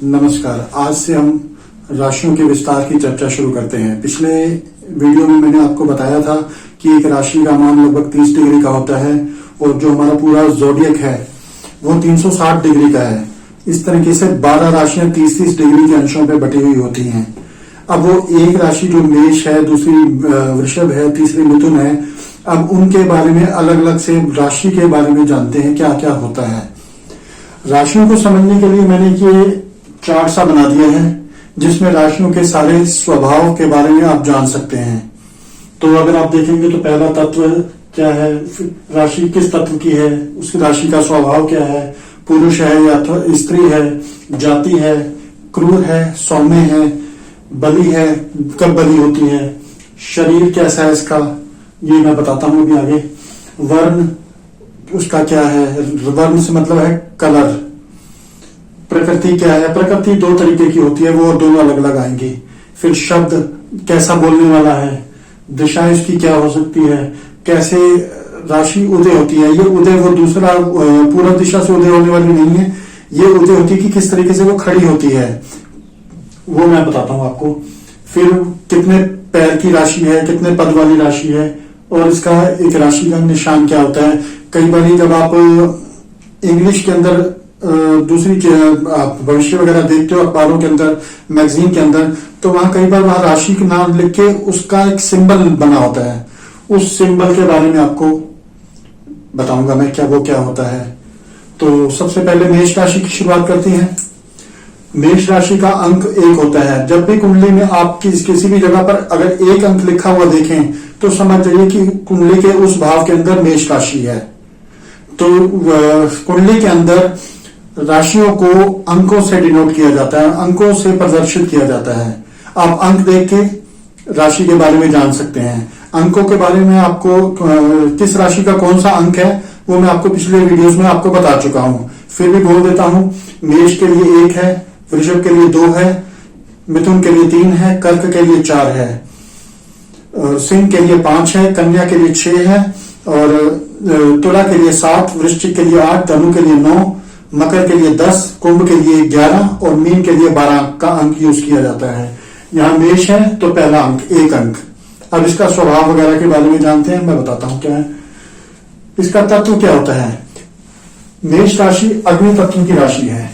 नमस्कार। आज से हम राशियों के विस्तार की चर्चा शुरू करते हैं। पिछले वीडियो में मैंने आपको बताया था कि एक राशि का मान लगभग 30 डिग्री का होता है और जो हमारा पूरा ज़ोडिएक है वो 360 डिग्री का है। इस तरीके से 12 राशियां 30-30 डिग्री के अंशों पे बटी हुई होती हैं। अब वो एक राशि जो मेष है, दूसरी वृषभ है, तीसरी मिथुन है, अब उनके बारे में अलग अलग से राशि के बारे में जानते हैं क्या क्या होता है। राशियों को समझने के लिए मैंने ये चार्ट सा बना दिया है जिसमें राशियों के सारे स्वभाव के बारे में आप जान सकते हैं। तो अगर आप देखेंगे तो पहला तत्व क्या है, राशि किस तत्व की है, उसकी राशि का स्वभाव क्या है, पुरुष है या स्त्री है, जाति है, क्रूर है, सौम्य है, बली है, कब बली होती है, शरीर कैसा है इसका, ये मैं बताता हूं अभी आगे। वर्ण उसका क्या है, वर्ण से मतलब है कलर। प्रकृति क्या है, प्रकृति दो तरीके की होती है, वो दोनों अलग अलग आएंगी। फिर शब्द कैसा बोलने वाला है, दिशाएं इसकी क्या हो सकती है, कैसे राशि उदय होती है। ये उदय वो दूसरा पूर्व दिशा से उदय होने वाली नहीं है, ये उदय होती है कि किस तरीके से वो खड़ी होती है, वो मैं बताता हूं आपको। फिर कितने पैर की राशि है, कितने पद वाली राशि है, और इसका एक राशि का निशान क्या होता है। कई बार जब आप इंग्लिश के अंदर दूसरी आप भविष्य वगैरह देखते हो अखबारों के अंदर, मैगजीन के अंदर, तो वहां कई बार वहां राशि का नाम लिख के उसका एक सिंबल बना होता है। उस सिंबल के बारे में आपको बताऊंगा मैं क्या होता है। तो सबसे पहले मेष राशि की शुरुआत करते हैं। मेष राशि का अंक 1 होता है। जब भी कुंडली में आप किसी भी जगह पर अगर 1 अंक लिखा हुआ देखें तो समझ जाइए कि कुंडली के उस भाव के अंदर मेष राशि है। तो कुंडली के अंदर राशियों को अंकों से डिनोट किया जाता है, अंकों से प्रदर्शित किया जाता है। आप अंक देख के राशि के बारे में जान सकते हैं। अंकों के बारे में आपको किस राशि का कौन सा अंक है वो मैं आपको पिछले वीडियोस में आपको बता चुका हूं, फिर भी बोल देता हूं। मेष के लिए 1 है, वृषभ के लिए 2 है, मिथुन के लिए 3 है, कर्क के लिए 4 है, सिंह के लिए 5 है, कन्या के लिए 6 है, और तुला के लिए 7, वृश्चिक के लिए 8, धनु के लिए 9, मकर के लिए 10, कुंभ के लिए 11 और मीन के लिए 12 का अंक यूज किया जाता है। यहां मेष है तो पहला अंक 1 अंक। अब इसका स्वभाव वगैरह के बारे में जानते हैं, मैं बताता हूं क्या है। इसका तत्व क्या होता है। मेष राशि अग्नि तत्व की राशि है।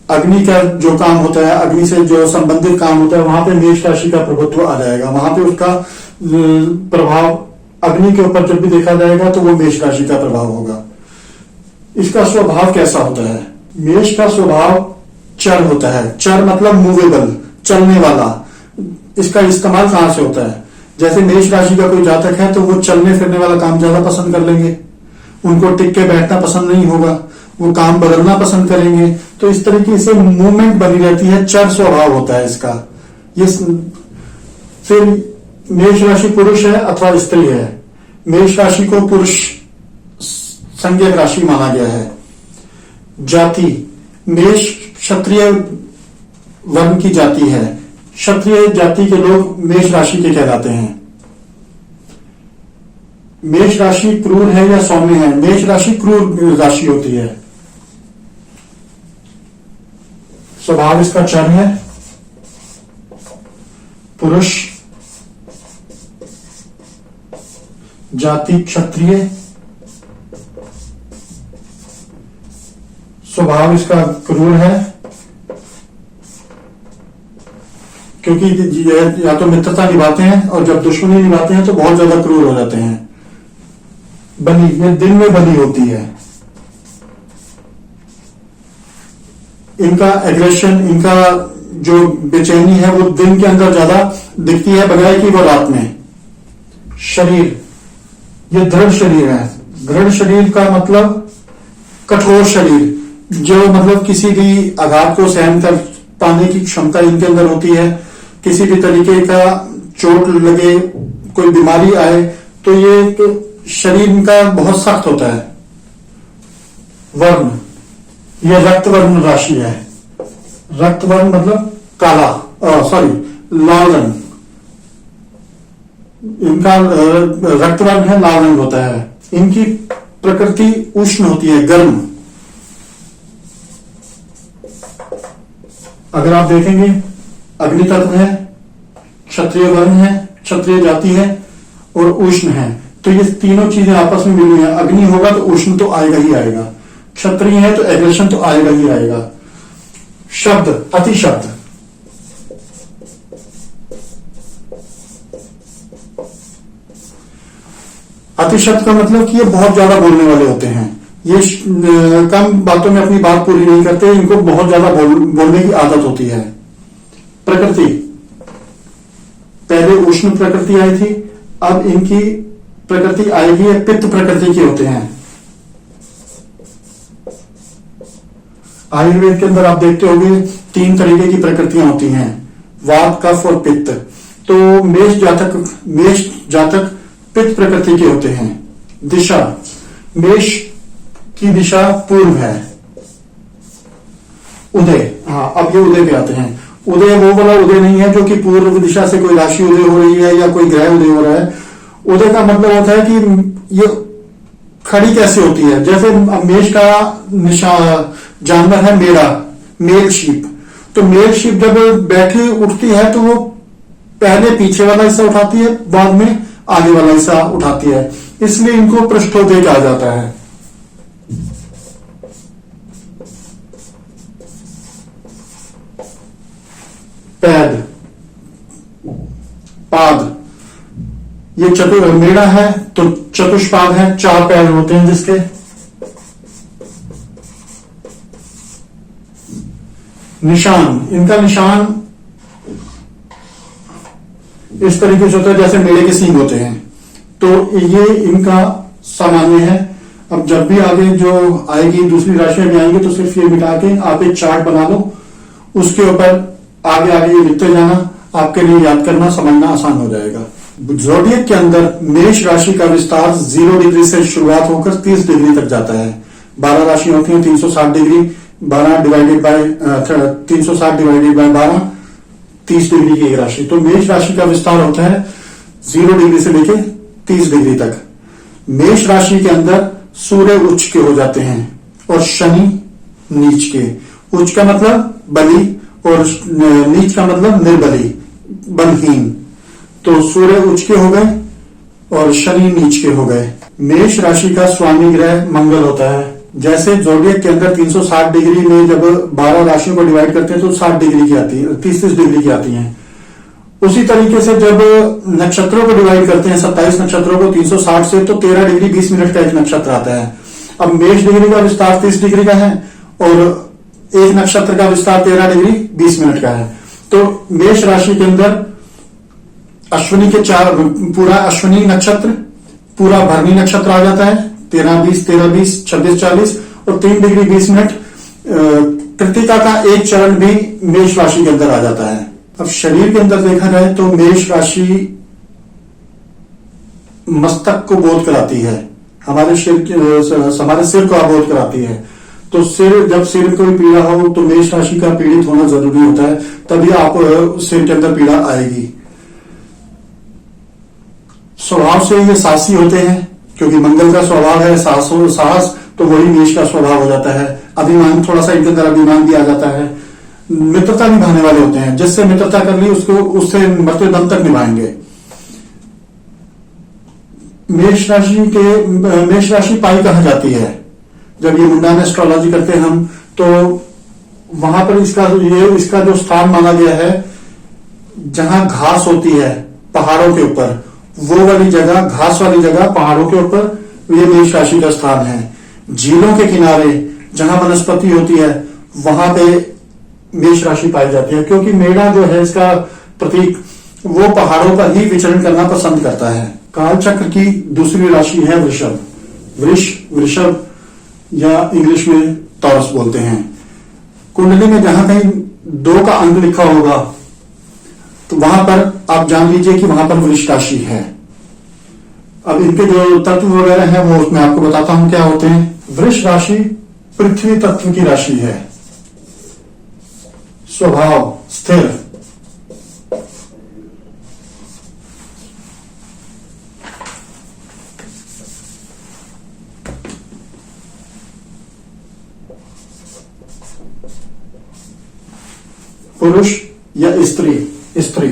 अग्नि का जो काम होता है, अग्नि से जो संबंधित काम होता है, वहां पे मेष राशि का प्रभुत्व आ जाएगा। वहां पे उसका प्रभाव अग्नि के ऊपर जब भी देखा जाएगा तो वो मेष राशि का प्रभाव होगा। इसका स्वभाव कैसा होता है। मेष का स्वभाव चर होता है। चर मतलब मूवेबल, चलने वाला। इसका इस्तेमाल कहां से होता है। जैसे मेष राशि का कोई जातक है तो वो चलने फिरने वाला काम ज्यादा पसंद कर लेंगे, उनको टिक के बैठना पसंद नहीं होगा, वो काम बदलना पसंद करेंगे। तो इस तरीके से मूवमेंट बनी रहती है, चर स्वभाव होता है इसका। ये फिर मेष राशि पुरुष है अथवा स्त्री है। मेष राशि को पुरुष संज्ञक राशि माना गया है। जाति, मेष क्षत्रिय वर्ण की जाति है। क्षत्रिय जाति के लोग मेष राशि के कहलाते हैं। मेष राशि क्रूर है या सौम्य है। मेष राशि क्रूर राशि होती है। स्वभाव इसका चर है। पुरुष, जाति क्षत्रिय, स्वभाव इसका क्रूर है, क्योंकि या तो मित्रता निभाते हैं और जब दुश्मनी निभाते हैं तो बहुत ज्यादा क्रूर हो जाते हैं। बली, ये दिन में बली होती है। इनका एग्रेशन, इनका जो बेचैनी है वो दिन के अंदर ज्यादा दिखती है बजाय कि वो रात में। शरीर, ये दृढ़ शरीर है। दृढ़ शरीर का मतलब कठोर शरीर, जो मतलब किसी भी आघात को सहन कर पाने की क्षमता इनके अंदर होती है। किसी भी तरीके का चोट लगे, कोई बीमारी आए तो ये तो शरीर इनका बहुत सख्त होता है। वर्ण, ये रक्त वर्ण राशि है। रक्त वर्ण मतलब काला, लाल रंग। इनका रक्त वर्ण है, लाल रंग होता है। इनकी प्रकृति उष्ण होती है, गर्म। अगर आप देखेंगे अग्नि तत्व है, क्षत्रिय वर्ण है, क्षत्रिय जाति है और उष्ण है, तो ये तीनों चीजें आपस में मिली हैं। अग्नि होगा तो उष्ण तो आएगा ही आएगा, क्षत्रिय है तो एग्रेशन तो आएगा ही आएगा। शब्द, अति शब्द, अति शब्द का मतलब कि ये बहुत ज्यादा बोलने वाले होते हैं। ये कम बातों में अपनी बात पूरी नहीं करते, इनको बहुत ज्यादा बोलने की आदत होती है। प्रकृति, पहले उष्ण प्रकृति आई थी, अब इनकी प्रकृति आएगी, ये पित्त प्रकृति के होते हैं। आयुर्वेद के अंदर आप देखते होंगे 3 तरीके की प्रकृतियां होती हैं, वात, कफ और पित्त। तो मेष जातक पित्त प्रकृति के होते हैं। दिशा, मेष की दिशा पूर्व है। उदय, हाँ अब ये उदय पे आते हैं। उदय वो वाला उदय नहीं है जो कि पूर्व दिशा से कोई राशि उदय हो रही है या कोई ग्रह उदय हो रहा है। उदय का मतलब होता है कि ये खड़ी कैसे होती है। जैसे मेष का निशान जानवर है मेरा, मेल शीप। तो मेल शीप जब बैठी उठती है तो वो पहले पीछे वाला हिस्सा उठाती है, बाद में आगे वाला हिस्सा उठाती है, इसलिए इनको पृष्ठोदय कहा जाता है। पैद, पाद, ये मेढ़ा है तो चतुष्पाद है, 4 पैर होते हैं जिसके। निशान, इनका निशान इस तरीके से होता है जैसे मेढ़े के सींग होते हैं, तो ये इनका सामान्य है। अब जब भी आगे जो आएगी दूसरी राशियां भी आएंगी तो सिर्फ ये मिटा के आप एक चार्ट बना लो, उसके ऊपर आगे आगे ये लिखते जाना, आपके लिए याद करना समझना आसान हो जाएगा। ज़ोडिएक के अंदर मेष राशि का विस्तार 0 डिग्री से शुरुआत होकर 30 डिग्री तक जाता है। 12 राशि होती है, 360 degree, 12 divided by 360 divided by 12, 30 degree की एक राशि। तो मेष राशि का विस्तार होता है 0 डिग्री से लेके 30 डिग्री तक। मेष राशि के अंदर सूर्य उच्च के हो जाते हैं और शनि नीच के। उच्च का मतलब बली और नीच का मतलब निर्बली, बलहीन। तो सूर्य उच्च के हो गए और शनि नीच के हो गए। मेष राशि का स्वामी ग्रह मंगल होता है। जैसे ज़ोडिएक के अंदर 360 डिग्री में जब 12 राशियों को डिवाइड करते हैं तो 60 डिग्री की आती है, 30 डिग्री की आती हैं। उसी तरीके से जब नक्षत्रों को डिवाइड करते हैं 27 नक्षत्रों को 360 से, तो 13 डिग्री 20 मिनट का एक नक्षत्र आता है। अब मेष डिग्री का विस्तार 30 डिग्री का है और एक नक्षत्र का विस्तार 13 डिग्री 20 मिनट का है। तो मेष राशि के अंदर अश्विनी के 4 पूरा अश्विनी नक्षत्र, पूरा भरणी नक्षत्र आ जाता है, 13 20 26 40 और 3 डिग्री 20 मिनट कृतिका का एक चरण भी मेष राशि के अंदर आ जाता है। अब शरीर के अंदर देखा जाए तो मेष राशि मस्तक को बोध कराती है, हमारे सिर को अबोध कराती है। तो जब सिर कोई पीड़ा हो तो मेष राशि का पीड़ित होना जरूरी होता है, तभी आप सिर के अंदर पीड़ा आएगी। स्वभाव से ये साहसी होते हैं, क्योंकि मंगल का स्वभाव है साहस, तो वही मेष का स्वभाव हो जाता है। अभिमान, थोड़ा सा इनके अंदर अभिमान भी आ जाता है। मित्रता निभाने वाले होते हैं, जिससे मित्रता कर ली उससे मरते दम तक निभाएंगे। मेष राशि पाई कहा जाती है। जब ये मुंडान एस्ट्रोलॉजी करते हैं हम, तो वहां पर इसका जो स्थान माना गया है, जहां घास होती है पहाड़ों के ऊपर, वो वाली जगह, घास वाली जगह पहाड़ों के ऊपर, ये मेष राशि का स्थान है। झीलों के किनारे जहां वनस्पति होती है वहां पे मेष राशि पाई जाती है, क्योंकि मेढ़ा जो है इसका प्रतीक, वो पहाड़ों पर ही विचरण करना पसंद करता है। काल चक्र की दूसरी राशि है वृषभ। वृषभ या इंग्लिश में टॉरस बोलते हैं। कुंडली में जहां कहीं 2 का अंक लिखा होगा तो वहां पर आप जान लीजिए कि वहां पर वृष राशि है। अब इनके जो तत्व वगैरह हैं वो उसमें आपको बताता हूं क्या होते हैं। वृष राशि पृथ्वी तत्व की राशि है। स्वभाव स्थिर, पुरुष या स्त्री, स्त्री।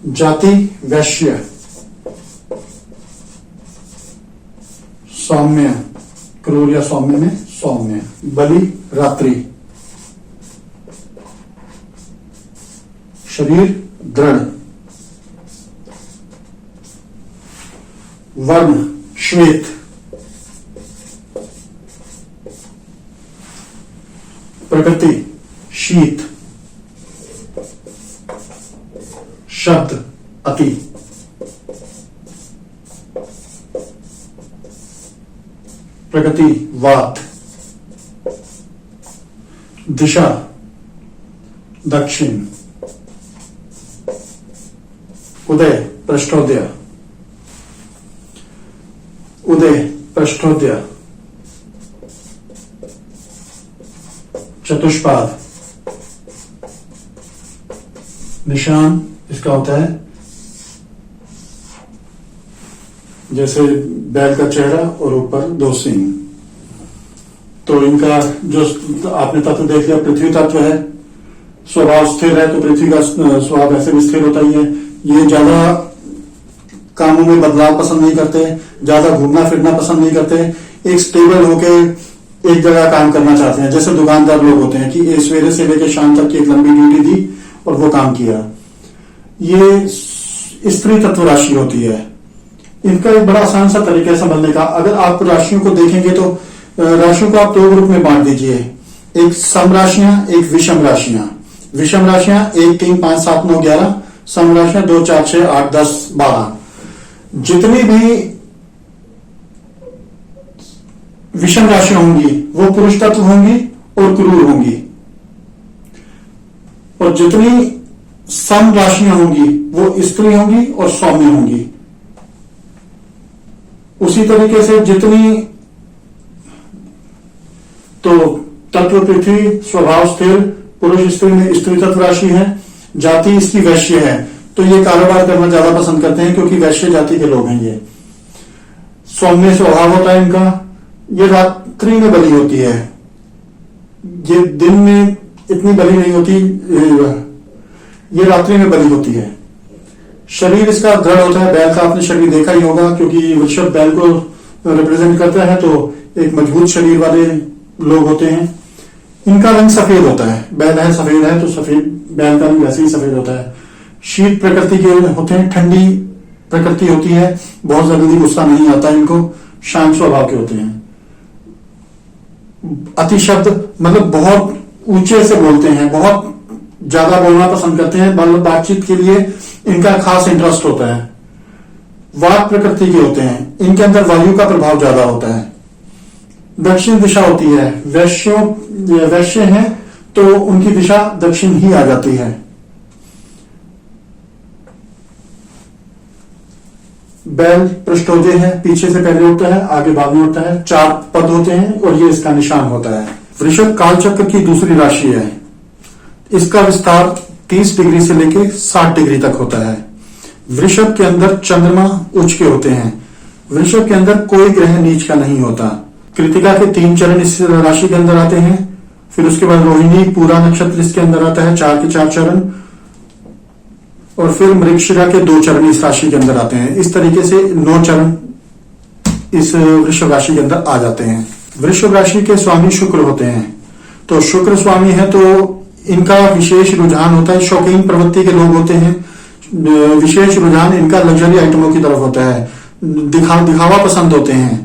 जाति वैश्य, सौम्य, क्रूर या सौम्य में सौम्य। बलि रात्रि, शरीर दृढ़। वर्ण श्वेत, प्रकृति शीत। शब्द अति। प्रकृति वात। दिशा दक्षिण। उदय पृष्ठोदय, उदय पृष्ठोदय। चतुष्पाद, निशान इसका होता है जैसे बैल का चेहरा और ऊपर दो सींग। तो इनका जो आपने तत्व देख लिया, पृथ्वी तत्व है, स्वभाव स्थिर है, तो पृथ्वी का स्वभाव ऐसे भी स्थिर होता ही है। ये ज्यादा कामों में बदलाव पसंद नहीं करते, ज्यादा घूमना फिरना पसंद नहीं करते, एक स्टेबल होके एक जगह काम करना चाहते हैं। जैसे दुकानदार लोग होते हैं कि सवेरे से लेकर शाम तक की एक लंबी ड्यूटी दी और वो काम किया। ये स्त्री तत्व राशि होती है। इनका एक बड़ा आसान सा तरीका है समझने का। अगर आप राशियों को देखेंगे तो राशियों को आप दो ग्रुप में बांट दीजिए, एक सम राशियां, एक विषम राशियां। विषम राशियां 1, 3, 5, 7, 9, 11, सम राशियां 2, 4, 6, 8, 10, 12। जितनी भी विषम राशियां होंगी वो पुरुष तत्व होंगी और क्रूर होंगी, और जितनी सम राशियां होंगी वो स्त्री होंगी और सौम्य होंगी। उसी तरीके से जितनी तो तत्व पृथ्वी स्वभाव स्थिर, पुरुष स्त्री में स्त्री तत्व राशि है, जाति इसकी वैश्य है, तो ये कारोबार करना ज्यादा पसंद करते हैं क्योंकि वैश्य जाति के लोग हैं। ये सौम्य स्वभाव होता है इनका। ये रात्रि में बलि होती है, ये दिन में इतनी बलि नहीं होती, ये रात्रि में बलि होती है। शरीर इसका दृढ़ होता है, बैल का आपने शरीर देखा ही होगा क्योंकि वृषभ बैल को रिप्रेजेंट करता है, तो एक मजबूत शरीर वाले लोग होते हैं। इनका रंग सफेद होता है, बैल है सफेद है तो सफेद बैल का रंग वैसे ही सफेद होता है। शीत प्रकृति के होते हैं, ठंडी प्रकृति होती है, बहुत जल्दी गुस्सा नहीं आता इनको, शांत स्वभाव के होते हैं। अति शब्द मतलब बहुत ऊंचे से बोलते हैं, बहुत ज्यादा बोलना पसंद करते हैं, मतलब बातचीत के लिए इनका खास इंटरेस्ट होता है। वात प्रकृति के होते हैं, इनके अंदर वायु का प्रभाव ज्यादा होता है। दक्षिण दिशा होती है, वैश्य हैं तो उनकी दिशा दक्षिण ही आ जाती है। बैल पृष्ठोदय है, पीछे से पहले होता है, आगे बाद में होता है। 4 पद होते हैं और ये इसका निशान होता है। वृषभ कालचक्र की दूसरी राशि है। इसका विस्तार 30 डिग्री से लेकर 60 डिग्री तक होता है। वृषभ के अंदर चंद्रमा उच्च के होते हैं। वृषभ के अंदर कोई ग्रह नीच का नहीं होता। कृतिका के 3 चरण इस राशि के अंदर आते हैं, फिर उसके बाद रोहिणी पूरा नक्षत्र इसके अंदर आता है, 4 के 4 चरण, और फिर मृगशिरा के 2 चरण इस राशि के अंदर आते हैं। इस तरीके से 9 चरण इस वृषभ राशि के अंदर आ जाते हैं। वृषभ राशि के स्वामी शुक्र होते हैं, तो शुक्र स्वामी है तो इनका विशेष रुझान होता है, शौकीन प्रवृत्ति के लोग होते हैं। विशेष रुझान इनका लग्जरी आइटमों की तरफ होता है, दिखावा पसंद होते हैं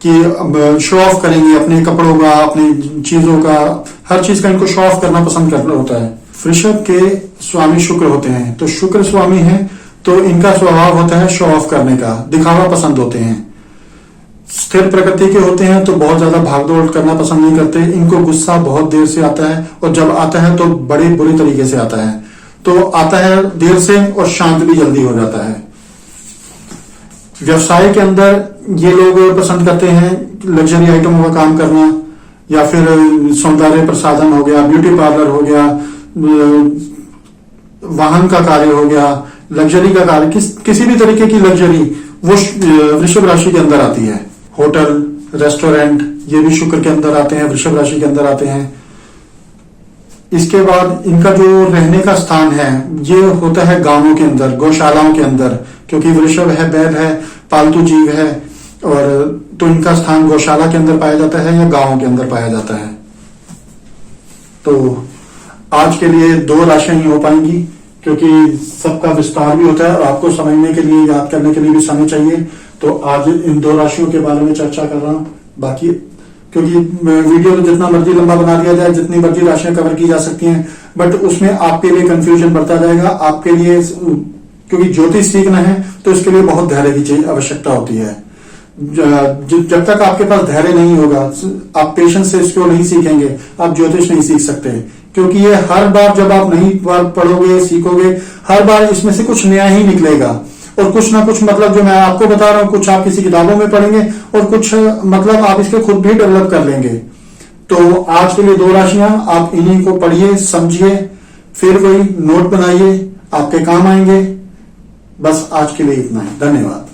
कि शो ऑफ करेंगे अपने कपड़ों का, अपनी चीजों का, हर चीज का इनको शो ऑफ करना पसंद करना होता है। वृषभ के स्वामी शुक्र होते हैं, तो शुक्र स्वामी है तो इनका स्वभाव होता है शो ऑफ करने का, दिखावा पसंद होते हैं। स्थिर प्रकृति के होते हैं तो बहुत ज्यादा भागदौड़ करना पसंद नहीं करते। इनको गुस्सा बहुत देर से आता है और जब आता है तो बड़े बुरी तरीके से आता है, तो आता है देर से और शांत भी जल्दी हो जाता है। व्यवसाय के अंदर ये लोग पसंद करते हैं लग्जरी आइटमों का काम करना, या फिर सौंदर्य प्रसाधन हो गया, ब्यूटी पार्लर हो गया, वाहन का कार्य हो गया, लग्जरी का कार्य, किसी भी तरीके की लग्जरी वो वृषभ राशि के अंदर आती है। होटल, रेस्टोरेंट, ये भी शुक्र के अंदर आते हैं, वृषभ राशि के अंदर आते हैं। इसके बाद इनका जो रहने का स्थान है ये होता है गांवों के अंदर, गौशालाओं के अंदर, क्योंकि वृषभ है, बैल है, पालतू जीव है, और तो इनका स्थान गौशाला के अंदर पाया जाता है या गांवों के अंदर पाया जाता है। तो आज के लिए 2 राशियां ही हो पाएंगी, क्योंकि सबका विस्तार भी होता है और आपको समझने के लिए, याद करने के लिए भी समय चाहिए। तो आज इन 2 राशियों के बारे में चर्चा कर रहा हूं। बाकी क्योंकि वीडियो को जितना मर्जी लंबा बना दिया जाए, जितनी मर्जी राशियां कवर की जा सकती हैं, बट उसमें आपके लिए कंफ्यूजन बढ़ता जाएगा। आपके लिए, क्योंकि ज्योतिष सीखना है तो इसके लिए बहुत धैर्य की आवश्यकता होती है। जब तक आपके पास धैर्य नहीं होगा, आप पेशेंस से इसको नहीं सीखेंगे, आप ज्योतिष नहीं सीख सकते। क्योंकि ये हर बार जब आप नहीं पढ़ोगे, सीखोगे, हर बार इसमें से कुछ नया ही निकलेगा, और कुछ ना कुछ, मतलब जो मैं आपको बता रहा हूं, कुछ आप किसी किताबों में पढ़ेंगे और कुछ मतलब आप इसके खुद भी डेवलप कर लेंगे। तो आज के लिए 2 राशियां, आप इन्हीं को पढ़िए, समझिए, फिर कोई नोट बनाइए, आपके काम आएंगे। बस आज के लिए इतना है। धन्यवाद।